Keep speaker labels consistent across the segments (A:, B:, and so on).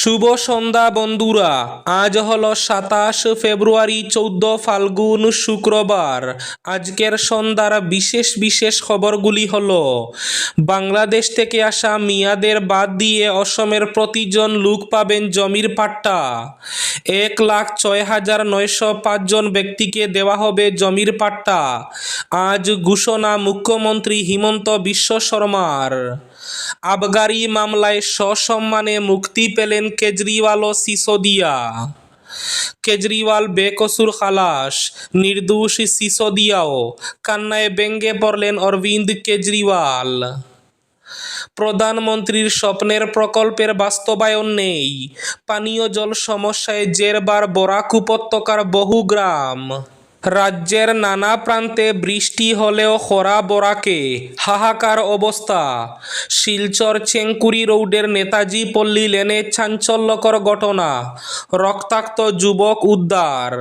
A: শুভ সন্ধ্যা বন্ধুরা। আজ হলো 27 ফেব্রুয়ারি, 14 ফাল্গুন, শুক্রবার। আজকের সন্ধ্যার বিশেষ বিশেষ খবরগুলি হলো: বাংলাদেশ থেকে আসা মিয়াদের বাদ দিয়ে অসমের প্রতিজন লোক পাবেন জমির পাট্টা। 1,06,905 জন ব্যক্তিকে দেওয়া হবে জমির পাট্টা। আজ ঘোষণা মুখ্যমন্ত্রী হিমন্ত বিশ্ব শর্মার। আবগারি মামলায় সসম্মানে মুক্তি পেলেন কেজরিওয়াল ও সিসোদিয়া। কেজরিওয়াল বেকসুর খালাস, নির্দোষ সিসোদিয়াও। কান্নায় ব্যঙ্গে পড়লেন অরবিন্দ কেজরিওয়াল। প্রধানমন্ত্রীর স্বপ্নের প্রকল্পের বাস্তবায়ন নেই। পানীয় জল সমস্যায় জেরবার বরাক উপত্যকার বহু গ্রাম। রাজ্যের নানা প্রান্তে বৃষ্টি হলেও খরা বরাকে হাহাকার অবস্থা। শিলচর চেঙ্কুরি রোডের নেতাজি পল্লী লেনে চাঞ্চল্যকর ঘটনা, রক্তাক্ত যুবক উদ্ধার।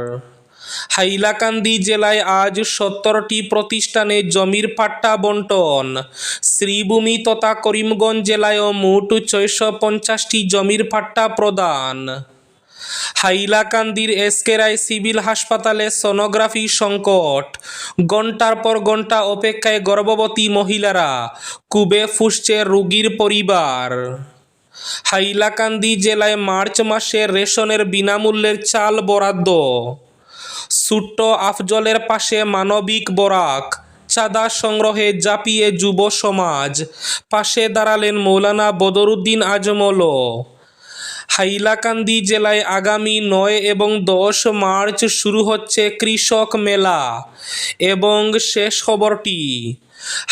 A: হাইলাকান্দি জেলায় আজ 70টি প্রতিষ্ঠানে জমির পাট্টা বণ্টন। শ্রীভূমি তথা করিমগঞ্জ জেলায়ও মোট 650টি জমির পাট্টা প্রদান। হাইলাকান্দির এসকে রায় সিভিল হাসপাতালে সোনোগ্রাফি সংকট। ঘণ্টার পর ঘণ্টা অপেক্ষায় গর্ভবতী মহিলারা, কুবে ফুঁসছে রোগীর পরিবার। হাইলাকান্দি জেলায় মার্চ মাসে রেশনের বিনামূল্যের চাল বরাদ্দ। ছোট্ট আফজলের পাশে মানবিক বরাক, চাঁদা সংগ্রহে ঝাঁপিয়ে যুব সমাজ। পাশে দাঁড়ালেন মৌলানা বদরুদ্দিন আজমলও। হাইলাকান্দি জেলায় আগামী 9 এবং 10 মার্চ শুরু হচ্ছে কৃষক মেলা। এবং শেষ খবরটি,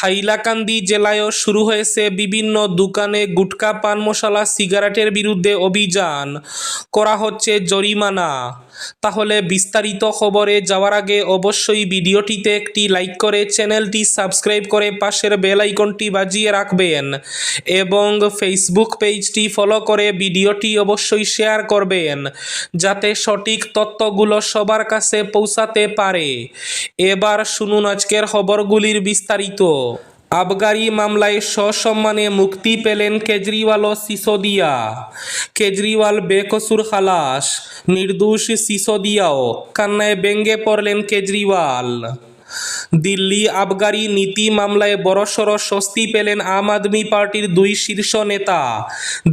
A: হাইলাকান্দি জেলায়ও শুরু হয়েছে বিভিন্ন দোকানে গুটখা, পান মশলা, সিগারেটের বিরুদ্ধে অভিযান। করা হচ্ছে জরিমানা। তাহলে বিস্তারিত খবরে যাওয়ার আগে অবশ্যই ভিডিওটিতে একটি লাইক করে চ্যানেলটি সাবস্ক্রাইব করে পাশের বেল আইকনটি বাজিয়ে রাখবেন এবং ফেসবুক পেজটি ফলো করে ভিডিওটি অবশ্যই শেয়ার করবেন, যাতে সঠিক তথ্যগুলো সবার কাছে পৌঁছাতে পারে। এবার শুনুন আজকের খবরগুলির বিস্তারিত। আবগারি মামলায় সসম্মানে মুক্তি পেলেন কেজরিওয়াল ও সিসোদিয়া। কেজরিওয়াল বেকসুর খালাস, নির্দোষ সিসোদিয়াও। কান্নায় ব্যঙ্গে পড়লেন কেজরিওয়াল। দিল্লি আবগারি নীতি মামলায় বড়সড় স্বস্তি পেলেন আম আদমি পার্টির 2 শীর্ষ নেতা।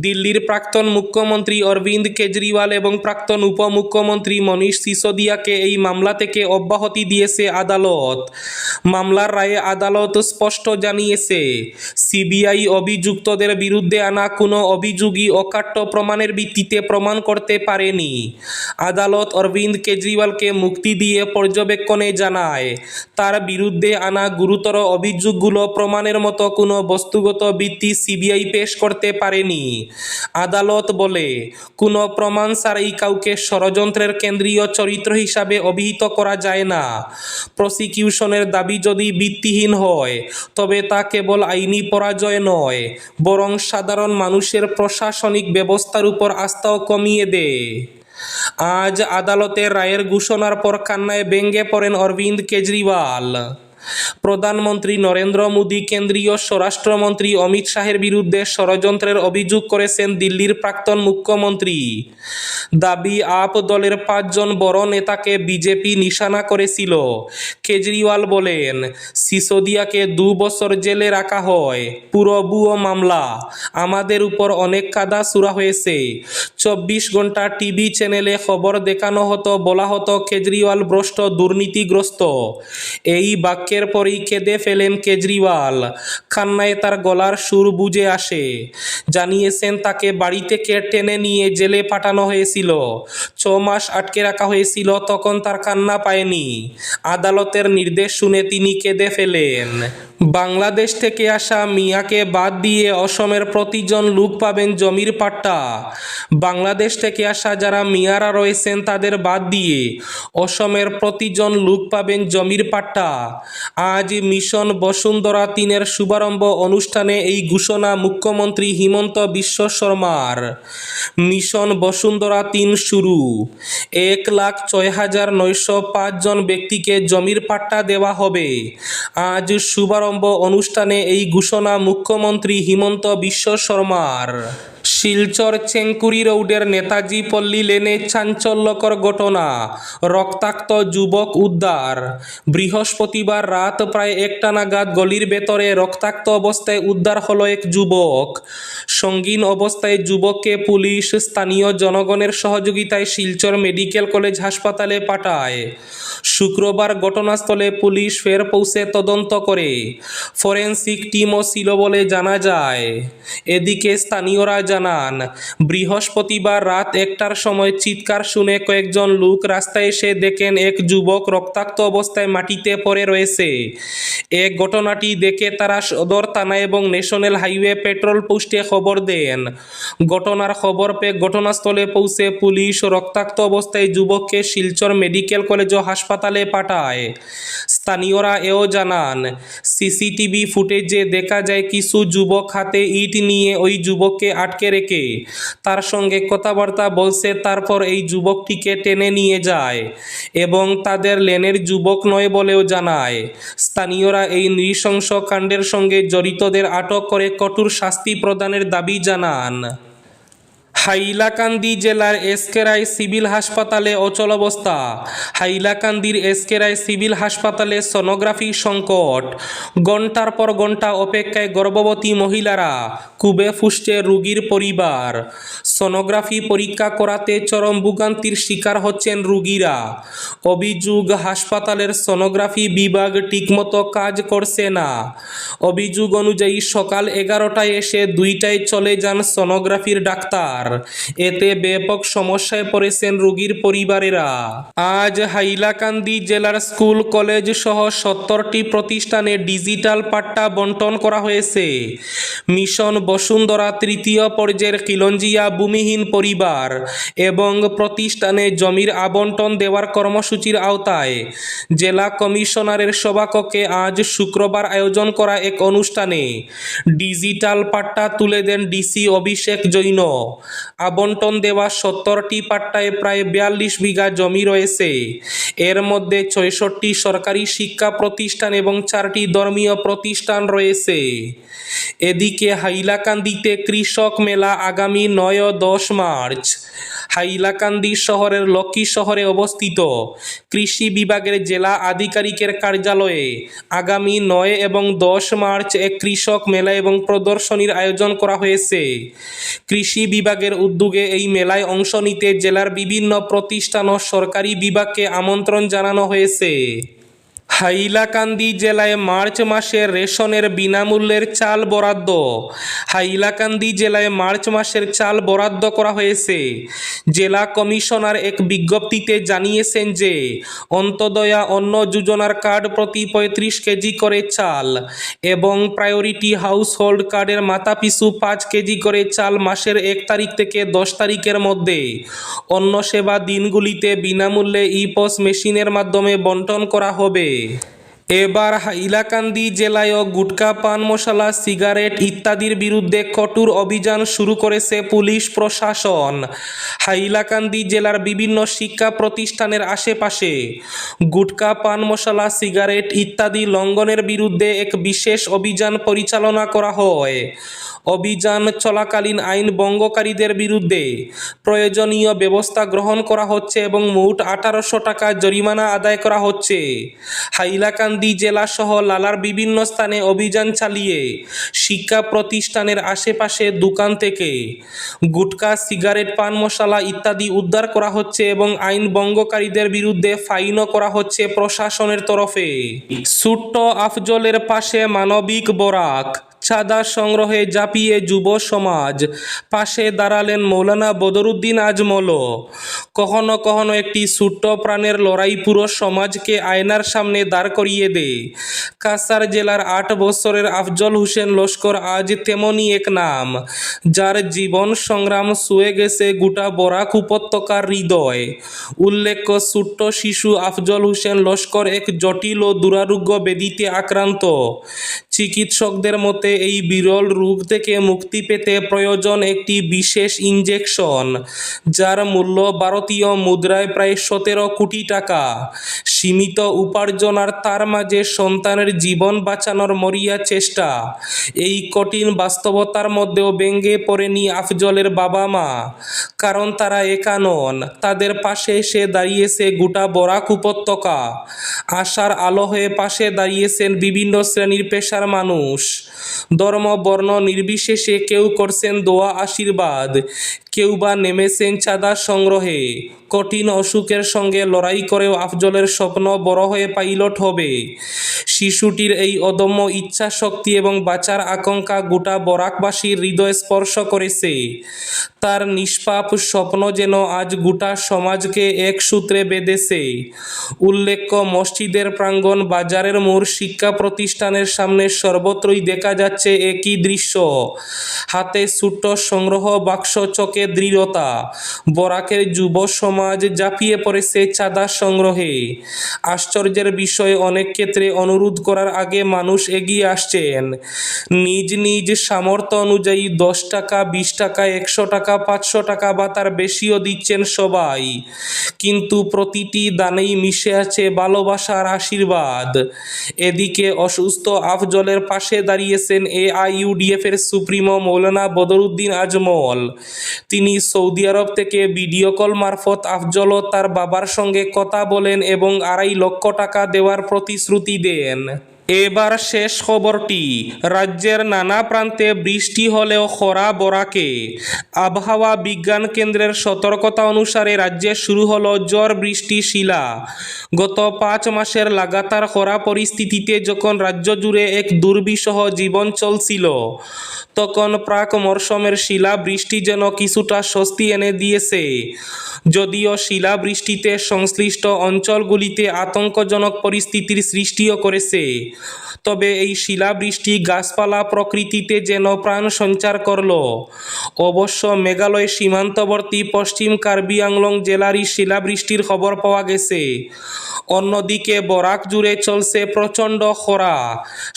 A: দিল্লির প্রাক্তন মুখ্যমন্ত্রী অরবিন্দ কেজরিওয়াল এবং প্রাক্তন উপমুখ্যমন্ত্রী মনীষ সিসোদিয়াকে এই মামলা থেকে অব্যাহতি দিয়েছে আদালত। মামলার রায়ে আদালত স্পষ্ট জানিয়েছে, সিবিআই অভিযুক্তদের বিরুদ্ধে আনা কোনো অভিযোগই অকাট্য প্রমাণের ভিত্তিতে প্রমাণ করতে পারেনি। আদালত অরবিন্দ কেজরিওয়ালকে মুক্তি দিয়ে পর্যবেক্ষণে জানায়, তার বিরুদ্ধে আনা গুরুতর অভিযোগগুলো প্রমাণের মতো কোনো বস্তুগত ভিত্তি সিবিআই পেশ করতে পারেনি। আদালত বলে, কোনো প্রমাণ ছাড়াই কাউকে ষড়যন্ত্রের কেন্দ্রীয় চরিত্র হিসাবে অভিহিত করা যায় না। প্রসিকিউশনের দাবি যদি ভিত্তিহীন হয়, তবে তা কেবল আইনি পরাজয় নয়, বরং সাধারণ মানুষের প্রশাসনিক ব্যবস্থার উপর আস্থাও কমিয়ে দেয়। আজ আদালতের রায়ের ঘোষণার পর কান্নায় ব্যঙ্গে পড়েন অরবিন্দ কেজরিওয়াল। প্রধানমন্ত্রী নরেন্দ্র মোদী কেন্দ্রীয় স্বরাষ্ট্রমন্ত্রী অমিত শাহের বিরুদ্ধে ষড়যন্ত্রের অভিযোগ করেছেন দিল্লির প্রাক্তন মুখ্যমন্ত্রী। দাবি, আপ দলের 5 জন বড় নেতাকে বিজেপি নিশানা করেছিল। কেজরিওয়াল বলেন, সিসোদিয়াকে 2 বছর জেলে রাখা হয়। পুরো ভুয়ো মামলা। আমাদের উপর অনেক কাদা ছুড়া হয়েছে। 24 ঘন্টা টিভি চ্যানেলে খবর দেখানো হতো, বলা হতো কেজরিওয়াল ভ্রষ্ট, দুর্নীতিগ্রস্ত। এই বাক্যের পরেই কেঁদে ফেলেন কেজরিওয়াল। কান্নায় তার গলার সুর বুঝে আসে। জানিয়েছেন, তাকে বাড়ি থেকে টেনে নিয়ে জেলে পাঠানো হয়েছিল। 6 মাস আটকে রাখা হয়েছিল, তখন তার কান্না পায়নি। আদালতের নির্দেশ শুনে তিনি কেঁদে ফেলেন। বাংলাদেশ থেকে আসা মিয়াকে বাদ দিয়ে অসমের প্রতিজন লোক পাবেন জমির পাট্টা। বাংলাদেশ থেকে আসা যারা মিয়ারা রয়েছেন তাদের বাদ দিয়ে অসমের প্রতিজন লোক পাবেন জমির পাট্টা। আজ মিশন বসুন্ধরা 3-এর শুভারম্ভ অনুষ্ঠানে এই ঘোষণা মুখ্যমন্ত্রী হিমন্ত বিশ্ব শর্মার। মিশন বসুন্ধরা 3 শুরু। 1,06,905 জন ব্যক্তিকে জমির পাট্টা দেওয়া হবে। আজ শুভারম্ভ অনুষ্ঠানে এই ঘোষণা মুখ্যমন্ত্রী হিমন্ত বিশ্ব শর্মার। শিলচর চেংকুরি রোডের নেতাজি পল্লী লেনে চাঞ্চল্যকর ঘটনা, রক্তাক্ত যুবক উদ্ধার। বৃহস্পতিবার রাত প্রায় 1টা নাগাদ গলির ভেতরে রক্তাক্ত অবস্থায় উদ্ধার হলো এক যুবক। সঙ্গীন অবস্থায় যুবককে পুলিশ স্থানীয় জনগণের সহযোগিতায় শিলচর মেডিকেল কলেজ হাসপাতালে পাঠায়। শুক্রবার ঘটনাস্থলে পুলিশ ফের পৌঁছে তদন্ত করে। ফরেনসিক টিমও ছিল বলে জানা যায়। এদিকে স্থানীয়রা জানান, বৃহস্পতিবার রাত 1টার সময় চিৎকার শুনে কয়েকজন লোক রাস্তায় এসে দেখেন এক যুবক রক্তাক্ত অবস্থায় মাটিতে পড়ে রয়েছে। এই ঘটনাটি দেখে তারা সদর থানা এবং ন্যাশনাল হাইওয়ে পেট্রোল পোস্টে খবর দেন। ঘটনার খবর পেয়ে ঘটনাস্থলে পৌঁছে পুলিশ রক্তাক্ত অবস্থায় যুবককে শিলচর মেডিকেল কলেজ ও হাসপাতালে পাঠায়। স্থানীয়রা এও জানান, সিসিটিভি ফুটেজে দেখা যায় কিছু যুবক হাতে ইট নিয়ে ওই যুবককে আটকে রেখে তার সঙ্গে কথাবার্তা বলছে। তারপর এই যুবকটিকে টেনে নিয়ে যায় এবং তাদের লেনের যুবক নয় বলেও জানায়। স্থানীয়রা এই নৃশংস কাণ্ডের সঙ্গে জড়িতদের আটক করে কঠোর শাস্তি প্রদানের দাবি জানান। হাইলাকান্দি জেলার এসকেরাই সিভিল হাসপাতালে অচলাবস্থা। হাইলাকান্দির এসকেরাই সিভিল হাসপাতালে সোনোগ্রাফি সংকট। ঘণ্টার পর ঘণ্টা অপেক্ষায় গর্ভবতী মহিলারা, কুবে ফুসছে রোগীর পরিবার। সোনোগ্রাফি পরীক্ষা করাতে চরম ভোগান্তির শিকার হচ্ছেন রোগীরা। অভিযোগ, হাসপাতালের সোনোগ্রাফি বিভাগ ঠিকমতো কাজ করছে না। অভিযোগ অনুযায়ী সকাল 11টায় এসে 2টায় চলে যান সোনোগ্রাফির ডাক্তার। এতে ব্যাপক সমস্যায় পড়েছেন রোগীর পরিবারেরা। আজ হাইলাকান্দি জেলার স্কুল কলেজ সহ 70টি প্রতিষ্ঠানে ডিজিটাল পাট্টা বন্টন করা হয়েছে। মিশন বসুন্ধরা তৃতীয় পর্যায়ের খিলঞ্জিয়া ভূমিহীন পরিবার এবং প্রতিষ্ঠানে জমির আবন্টন দেওয়ার কর্মসূচির আওতায় জেলা কমিশনারের সভাকক্ষে আজ শুক্রবার আয়োজন করা এক অনুষ্ঠানে ডিজিটাল পাট্টা তুলে দেন ডিসি অভিষেক জৈন। আবন্টন দেওয়া 70টি পাট্টায় প্রায় 42 বিঘা জমি রয়েছে। এর মধ্যে 66টি সরকারি শিক্ষা প্রতিষ্ঠান এবং 4টি ধর্মীয় প্রতিষ্ঠান রয়েছে। এদিকে হাইলাকান্দিতে কৃষক মেলা আগামী 9 ও 10 মার্চ। হাইলাকান্দি শহরের লক্ষ্মী শহরে অবস্থিত কৃষি বিভাগের জেলা আধিকারিকের কার্যালয়ে আগামী 9 এবং 10 মার্চ এক কৃষক মেলা এবং প্রদর্শনীর আয়োজন করা হয়েছে। কৃষি বিভাগের উদ্যোগে এই মেলায় অংশ নিতে জেলার বিভিন্ন প্রতিষ্ঠান ও সরকারি বিভাগকে আমন্ত্রণ জানানো হয়েছে। হাইলাকান্দি জেলায় মার্চ মাসে রেশনের বিনামূল্যের চাল বরাদ্দ। হাইলাকান্দি জেলায় মার্চ মাসের চাল বরাদ্দ করা হয়েছে। জেলা কমিশনার এক বিজ্ঞপ্তিতে জানিয়েছেন যে অন্তোদয়া অন্ন যোজনার কার্ড প্রতি 35 কেজি করে চাল এবং প্রায়োরিটি হাউস হোল্ড কার্ডের মাথাপিছু 5 কেজি করে চাল মাসের 1 তারিখ থেকে 10 তারিখের মধ্যে অন্ন সেবা দিনগুলিতে বিনামূল্যে ইপস মেশিনের মাধ্যমে বন্টন করা হবে। এবার হাইলাকান্দি জেলায়ও গুটখা, পান মশলা, সিগারেট ইত্যাদির বিরুদ্ধে কঠোর অভিযান শুরু করেছে পুলিশ প্রশাসন। হাইলাকান্দি জেলার বিভিন্ন শিক্ষা প্রতিষ্ঠানের আশেপাশে গুটখা, পান মশলা, সিগারেট ইত্যাদি লঙ্ঘনের বিরুদ্ধে এক বিশেষ অভিযান পরিচালনা করা হয়। অভিযান চলাকালীন আইন ভঙ্গকারীদের বিরুদ্ধে প্রয়োজনীয় ব্যবস্থা গ্রহণ করা হচ্ছে এবং মোট 1800 টাকা জরিমানা আদায় করা হচ্ছে। হাইলাকান্দি জেলা সহ লালার বিভিন্ন স্থানে অভিযান চালিয়ে শিক্ষা প্রতিষ্ঠানের আশেপাশে দোকান থেকে গুটখা, সিগারেট, পান মশলা ইত্যাদি উদ্ধার করা হচ্ছে এবং আইন ভঙ্গকারীদের বিরুদ্ধে ফাইনও করা হচ্ছে প্রশাসনের তরফে। ছোট্ট আফজলের পাশে মানবিক বরাক, চাঁদা সংগ্রহে ঝাঁপিয়ে যুব সমাজ, পাশে দাঁড়ালেন মৌলানা বদরুদ্দিন আজমলও। কখনো কখনো একটি ছোট্ট প্রাণের লড়াই পুরো সমাজকে আয়নার সামনে দাঁড় করিয়ে দেয়। কাছাড় জেলার 8 বছরের আফজল হোসেন লস্কর আজ তেমনই এক নাম, যার জীবন সংগ্রাম ছুঁয়ে গেছে গোটা বরাক উপত্যকার হৃদয়। উল্লেখ্য, ছোট্ট শিশু আফজল হোসেন লস্কর এক জটিল ও দুরারোগ্য ব্যাধিতে আক্রান্ত। চিকিৎসকদের মতে এই বিরল রোগ থেকে মুক্তি পেতে প্রয়োজন একটি বিশেষ ইনজেকশন, যার মূল্য ভারতীয় মুদ্রায় প্রায় 17 কোটি টাকা। সীমিত উপার্জন আর তার মাঝে সন্তানের জীবন বাঁচানোর মরিয়া চেষ্টা, এই কঠিন বাস্তবতার মধ্যেও ভেঙে পড়েনি আফজলের বাবা মা। কারণ তারা একা নন, তাদের পাশে এসে দাঁড়িয়েছে গোটা বরাক উপত্যকা। আশার আলো হয়ে পাশে দাঁড়িয়েছেন বিভিন্ন শ্রেণীর পেশার মানুষ। ধর্ম বর্ণ নির্বিশেষে কেউ করছেন দোয়া আশীর্বাদ, কেউ বা নেমেছেন চাঁদা সংগ্রহে। কঠিন অসুখের সঙ্গে লড়াই করেও আফজলের স্বপ্ন বড় হয়ে পাইলট হবে। শিশুটির এই অদম্য ইচ্ছা শক্তি এবং বাঁচার আকাঙ্ক্ষা গোটা বরাকবাসীর হৃদয় স্পর্শ করেছে। তার নিষ্পাপ স্বপ্ন যেন আজ গোটা সমাজকে এক সূত্রে বেঁধেছে। উল্লেখ্য, মসজিদের প্রাঙ্গণ, বাজারের মোড়, শিক্ষা প্রতিষ্ঠানের সামনে সর্বত্রই দেখা যাচ্ছে একই দৃশ্য। হাতে ছোট্ট সংগ্রহ বাক্স, চোখে দৃঢ়তা। বরাকের যুব সমাজ ঝাঁপিয়ে পড়েছে চাঁদা সংগ্রহে। আশ্চর্যের বিষয়, অনেক ক্ষেত্রে অনুরোধ করার আগে মানুষ এগিয়ে আসছেন। নিজ নিজ সামর্থ্য অনুযায়ী 10 টাকা, 20 টাকা, 100 টাকা, 500 টাকা বা তার বেশিও দিচ্ছেন সবাই। কিন্তু প্রতিটি দানেই মিশে আছে ভালোবাসার আশীর্বাদ। এদিকে অসুস্থ আফজলের পাশে দাঁড়িয়েছেন AIUDF এর সুপ্রিমো মৌলানা বদরুদ্দিন আজমল। তিনি সৌদি আরব থেকে ভিডিও কল মারফত আফজল ও তার বাবার সঙ্গে কথা বলেন এবং 2.5 লক্ষ টাকা দেওয়ার প্রতিশ্রুতি দেন। এবার শেষ খবরটি। রাজ্যের নানা প্রান্তে বৃষ্টি হলেও খরা বরাকে। আবহাওয়া বিজ্ঞান কেন্দ্রের সতর্কতা অনুসারে রাজ্যে শুরু হলো ঝড় বৃষ্টি শিলা। গত 5 মাসের লাগাতার খরা পরিস্থিতিতে যখন রাজ্য জুড়ে এক দুর্বিষহ জীবন চলছিল, তখন প্রাক মরশুমের শিলা বৃষ্টি যেন কিছুটা স্বস্তি এনে দিয়েছে। যদিও শিলা বৃষ্টিতে সংশ্লিষ্ট অঞ্চলগুলিতে আতঙ্কজনক পরিস্থিতির সৃষ্টিও করেছে, তবে এই শিলাবৃষ্টি গাছপালা প্রকৃতিতে যেন প্রাণ সঞ্চার করল। অবশ্য মেঘালয় সীমান্তবর্তী পশ্চিম কার্বি আংলং জেলারই শিলাবৃষ্টির খবর পাওয়া গেছে। অন্যদিকে বরাক জুড়ে চলছে প্রচণ্ড খরা।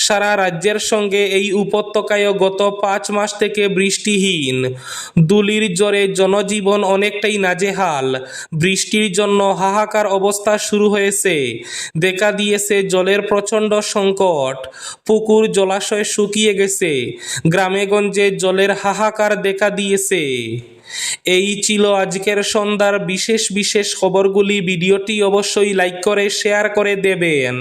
A: সারা রাজ্যের সঙ্গে এই উপত্যকায়ও গত 5 মাস থেকে বৃষ্টিহীন। ধূলির জ্বরে জনজীবন অনেকটাই নাজেহাল। বৃষ্টির জন্য হাহাকার অবস্থা শুরু হয়েছে। দেখা দিয়েছে জলের প্রচণ্ড সংকট। পুকুর জলাশয় শুকিয়ে গেছে। গ্রামেগঞ্জে জলের হাহাকার দেখা দিয়েছে। এই ছিল আজকের সন্ধ্যার বিশেষ বিশেষ খবরগুলি। ভিডিওটি অবশ্যই লাইক করে শেয়ার করে দেবেন।